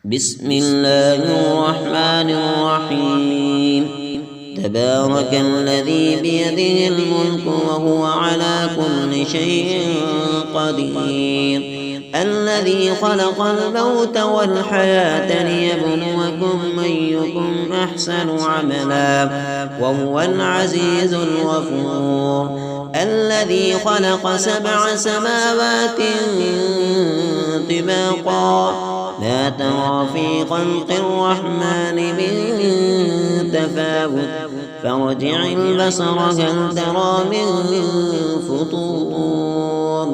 بسم الله الرحمن الرحيم. تبارك الذي بيده الملك وهو على كل شيء قدير، الذي خلق الموت والحياة ليبلوكم أيكم أحسن عملا وهو العزيز الغفور، الذي خلق 7 سماوات طباقا لا ترى في خلق الرحمن من تفاوت، فارجع البصر هل ترى من فطور،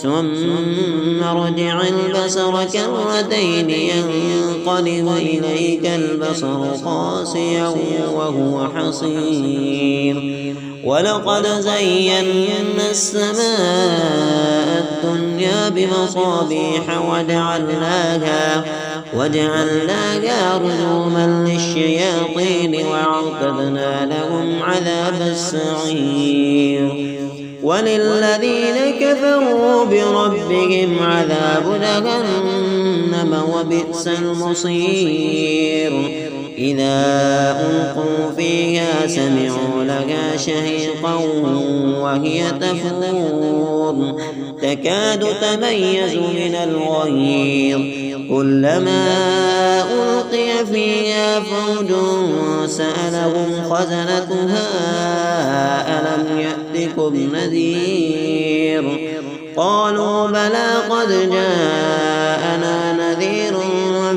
ثم ارجع البصر كرتين ينقلب إليك البصر خاسئا وهو حصير. ولقد زينا السماء الدنيا بمصابيح وجعلناها رجوما للشياطين وأعتدنا لهم عذاب السعير. وللذين كفروا بربهم عذاب جهنم وبئس المصير. إذا ألقوا فيها سمعوا لها شهيقا وهي تفور تكاد تميز من الغيظ، كلما ألقي فيها فوج سألهم خزنتها ألم يأتكم نذير، قالوا بلى قد جاءنا نذير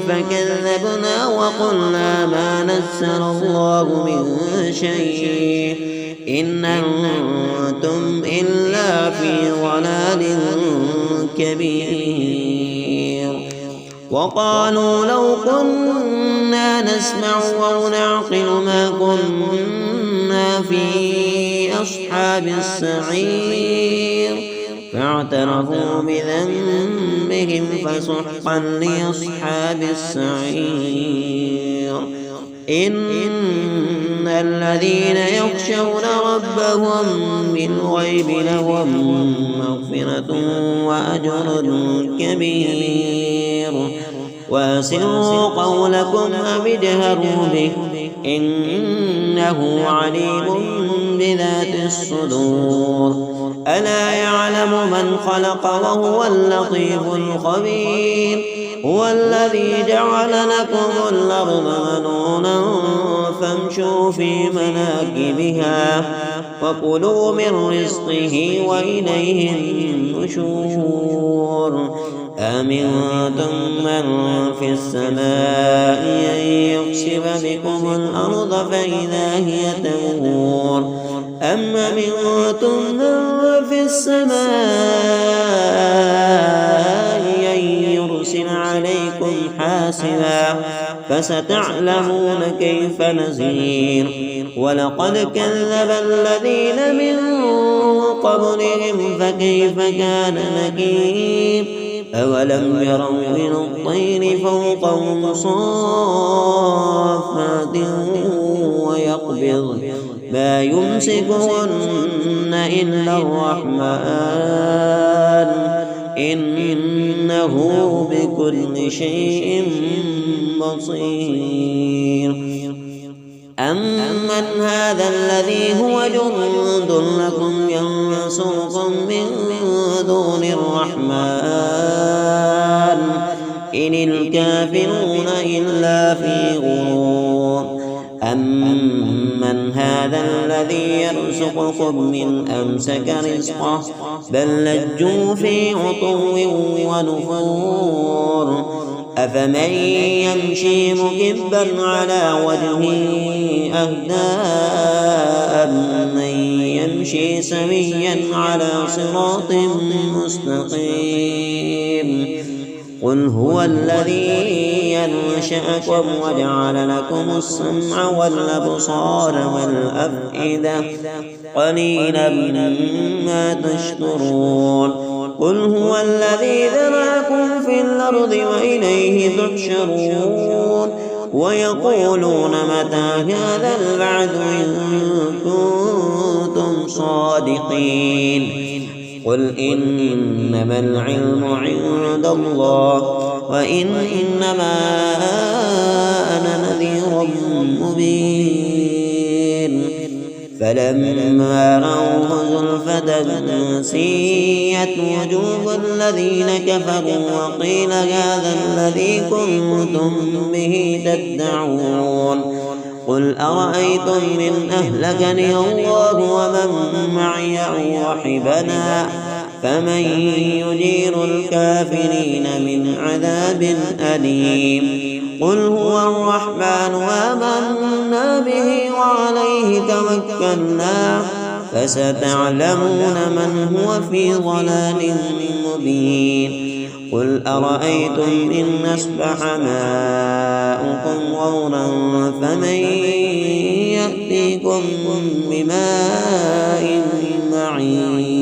فكذبنا وقلنا ما نزل الله من شيء إن أنتم إلا في ضلال كبير. وقالوا لو كنا نسمع أو نعقل ما كنا في أصحاب السعير، فاعترفوا بذنبهم فسحقا لأصحاب السعير. إن الذين يخشون ربهم بالغيب لهم مغفرة وأجر كبير. وأسروا قولكم أو اجهروا به إنه عليم بذات الصدور. ألا يعلم من خلق وهو اللطيف الخبير. هو الذي جعل لكم الأرض ذلولا فامشوا في مناكبها وكلوا من رزقه وإليه النشور. أمنتم من في السماء أن يخسف بكم الأرض فإذا هي تمور، أم أمنتم من في السماء أن يرسل عليكم حاسبا فستعلمون كيف نذير. ولقد كذب الذين من قبلهم فكيف كان نكير. أولم يروا إلى الطير فوقهم صافات ويقبض ما يمسكهن إلا الرحمن إنه بكل شيء بصير. أمن هذا الذي هو جند لكم ينصركم من دون الرحمن إن الكافرون إلا في غرور. أمن هذا الذي يرزقكم من أمسك رزقه بل لجوا في عتو ونفور. أفمن يمشي مكبا على وجهه أهدى أمن يمشي سويا على صراط مستقيم. قل هو الذي ينشأكم وجعل لكم السمع والأبصار والأفئدة قليلا ما تشكرون. قل هو الذي ذرأكم في الأرض وإليه تحشرون. ويقولون متى هذا الوعد إن كنتم صادقين. قل إنما العلم عند الله وإنما أنا نذير مبين فلما رأوه زلفة سيئت وجوه الذين كفروا وقيل هذا الذي كنتم به تدعون قل أرأيتم إن أهلكني الله ومن معي أو رحمنا فمن يجير الكافرين من عذاب أليم قل هو الرحمن آمنا به وعليه توكلنا فستعلمون من هو في ضلال مبين قل أرأيتم إن أصبح ماؤكم غورا فمن يأتيكم بماء معين